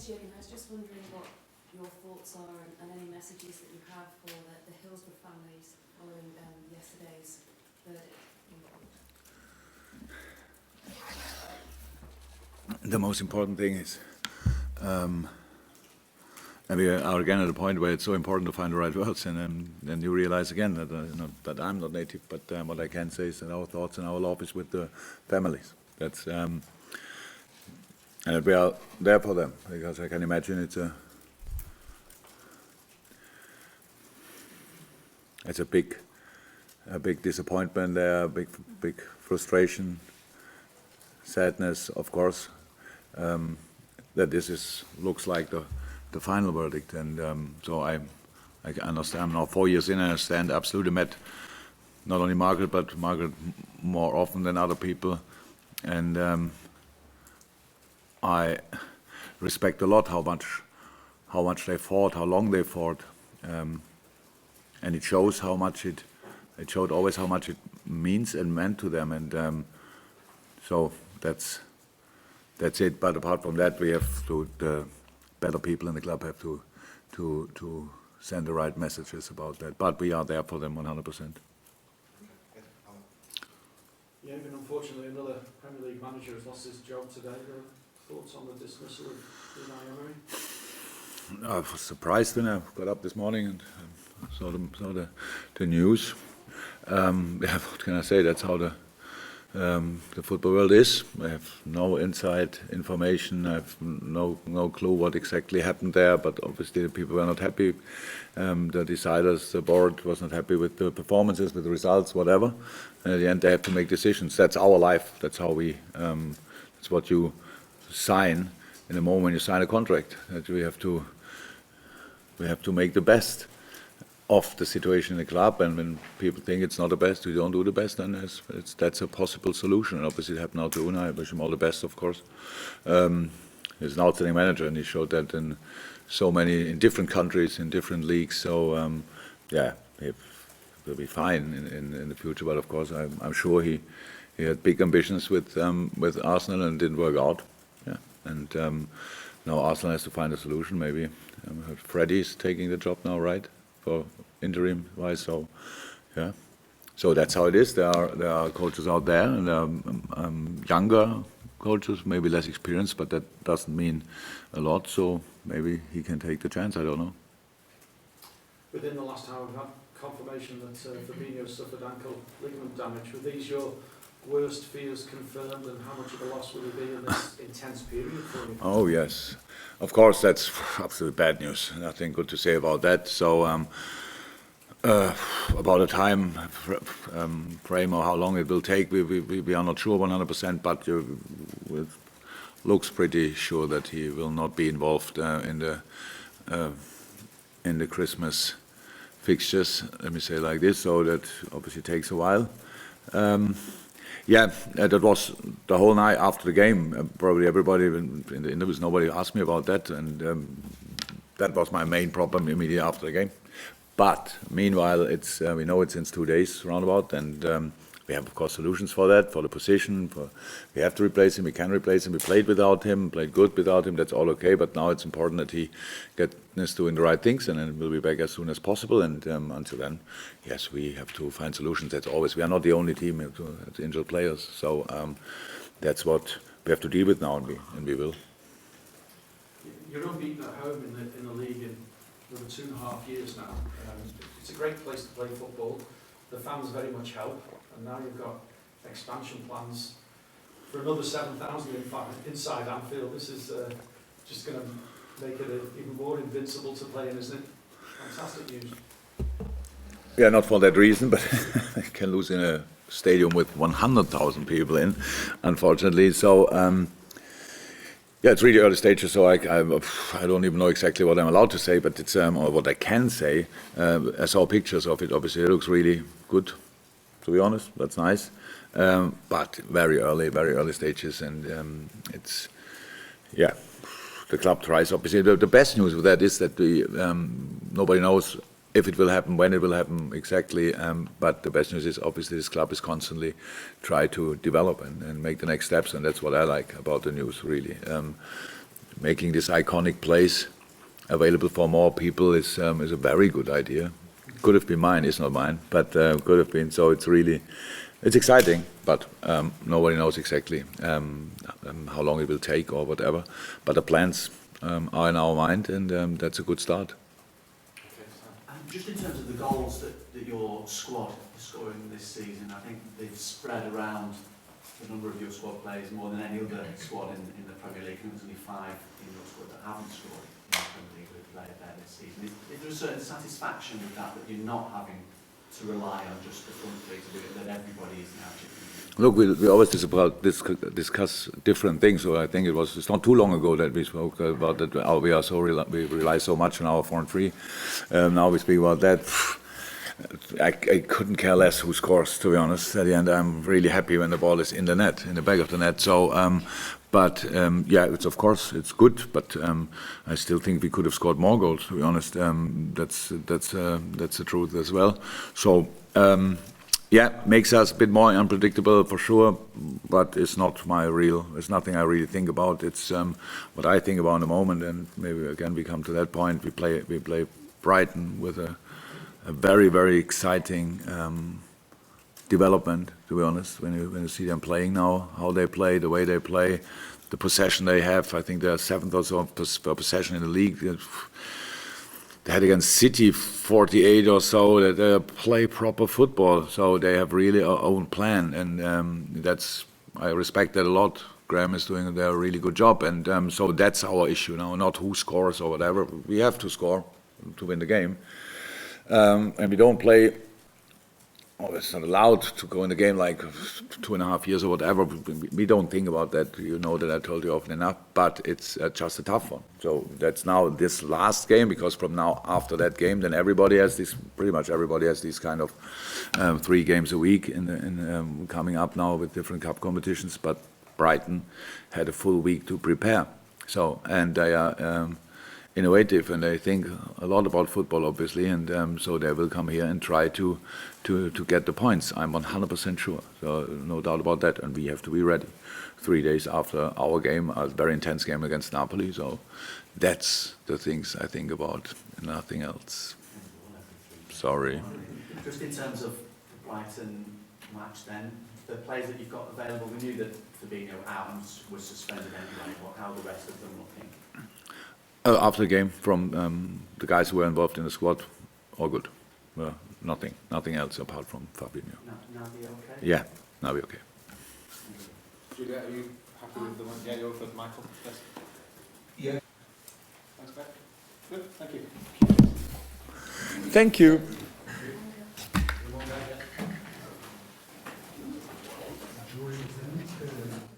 Jurgen, I was just wondering what your thoughts are and any messages that you have for the Hillsborough families following yesterday's verdict. The most important thing is, and we are again at a point where it's so important to find the right words, and then you realize again that, that I'm not native, but what I can say is that our thoughts and our love is with the families. That's and that we are there for them, because I can imagine it's a big disappointment there, a big frustration, sadness, of course, that this looks like the final verdict, and so I understand. I'm now 4 years in, and I understand absolutely. Met not only Margaret, but Margaret more often than other people, and I respect a lot how much they fought, how long they fought, and it shows how much it showed always how much it means and meant to them, and so that's it. But apart from that, we have to, the better people in the club have to send the right messages about that. But we are there for them 100%. Yeah, and unfortunately another Premier League manager has lost his job today. Thoughts on the dismissal of Unai Emery? I was surprised when I got up this morning and saw the news. Yeah, what can I say? That's how the football world is. I have no inside information. I have no clue what exactly happened there. But obviously, the people were not happy. The deciders, the board, was not happy with the performances, with the results, whatever. And at the end, they have to make decisions. That's our life. That's how we. That's what you sign in the moment when you sign a contract. That we have to make the best of the situation in the club, and when people think it's not the best, we don't do the best, then that's a possible solution. And obviously it happened now to Unai. I wish him all the best, of course. He's an outstanding manager, and he showed that in different countries, in different leagues. So yeah, he will be fine in the future. But of course, I'm sure he had big ambitions with Arsenal, and it didn't work out. Yeah, and now Arsenal has to find a solution. Maybe Freddie's taking the job now, right? For interim wise, so yeah, so that's how it is. There are coaches out there, and younger coaches, maybe less experienced, but that doesn't mean a lot. So maybe he can take the chance. I don't know. Within the last hour, we've had confirmation that Fabinho suffered ankle ligament damage. Were these your worst fears confirmed, and how much of a loss will it be in this intense period for you? Oh yes, of course, that's absolutely bad news. Nothing good to say about that. So about a time frame or how long it will take, we are not sure 100%, but it looks pretty sure that he will not be involved in the Christmas fixtures. Let me say it like this. So that obviously takes a while. Yeah, that was the whole night after the game. Probably everybody in the interviews, nobody asked me about that, and that was my main problem immediately after the game. But meanwhile, it's we know it since 2 days roundabout, and we have of course solutions for that, for the position. We have to replace him. We can replace him. We played without him, played good without him. That's all okay. But now it's important that he gets doing the right things, and then we'll be back as soon as possible. And until then, yes, we have to find solutions. That's always. We are not the only team with injured players, so that's what we have to deal with now, and we will. You're unbeaten at home in the league in over 2.5 years now. It's a great place to play football. The fans very much help, and now you've got expansion plans for another 7,000 inside Anfield. This is just going to make it even more invincible to play in, isn't it? Fantastic news. Yeah, not for that reason, but I can lose in a stadium with 100,000 people in, unfortunately. So yeah, it's really early stages, so I don't even know exactly what I'm allowed to say, but it's or what I can say. I saw pictures of it. Obviously, it looks really good. To be honest, that's nice, but very early stages, and it's yeah. The club tries. Obviously, the best news with that is that nobody knows if it will happen, when it will happen exactly. But the best news is obviously this club is constantly try to develop and make the next steps, and that's what I like about the news. Really, making this iconic place available for more people is a very good idea. Could have been mine, it's not mine, but could have been. So it's exciting, but nobody knows exactly how long it will take or whatever. But the plans are in our mind, and that's a good start. Just in terms of the goals that your squad is scoring this season, I think they've spread around the number of your squad players more than any other squad in the Premier League. There's only 5 in your squad that haven't scored in the Premier League who have played there this season. Is there a certain satisfaction with that you're not having to rely on just the front three to do it, that everybody is now chipping in? Look, we always discuss different things. So I think it's not too long ago that we spoke about that. We rely so much on our front three. Now we speak about that. I couldn't care less who scores, to be honest. At the end, I'm really happy when the ball is in the net, in the back of the net. So, yeah, of course it's good, but I still think we could have scored more goals. To be honest, that's the truth as well. So. Yeah, makes us a bit more unpredictable for sure, but it's nothing I really think about. It's what I think about in the moment, and maybe again we come to that point. We play Brighton with a very, very exciting development, to be honest, when you see them playing now, how they play, the way they play, the possession they have. I think they're 7th or so per possession in the league. They had against City 48 or so, that they play proper football, so they have really our own plan, and I respect that a lot. Graham is doing a really good job, and so that's our issue now, not who scores or whatever. We have to score to win the game, and we don't play. Oh, it's not allowed to go in the game like 2.5 years or whatever. We don't think about that. You know that I told you often enough, but it's just a tough one. So that's now this last game, because from now after that game, then pretty much everybody has these kind of 3 games a week in coming up now with different cup competitions. But Brighton had a full week to prepare. So, and they are innovative, and they think a lot about football, obviously, and so they will come here and try to get the points. I'm 100% sure, so no doubt about that, and we have to be ready. 3 days after our game, a very intense game against Napoli, so that's the things I think about, nothing else. Sorry. Just in terms of the Brighton match then, the players that you've got available, we knew that Fabinho out and was suspended anyway. How are the rest of them looking? After the game, from the guys who were involved in the squad, all good. Nothing else apart from Fabinho. Now be okay? Yeah, now we're okay. Julia, are you happy with the one? Yeah, you're with Michael? Yes. Yeah. Thanks, mate. Good, thank you. Thank you. Jurgen Klopp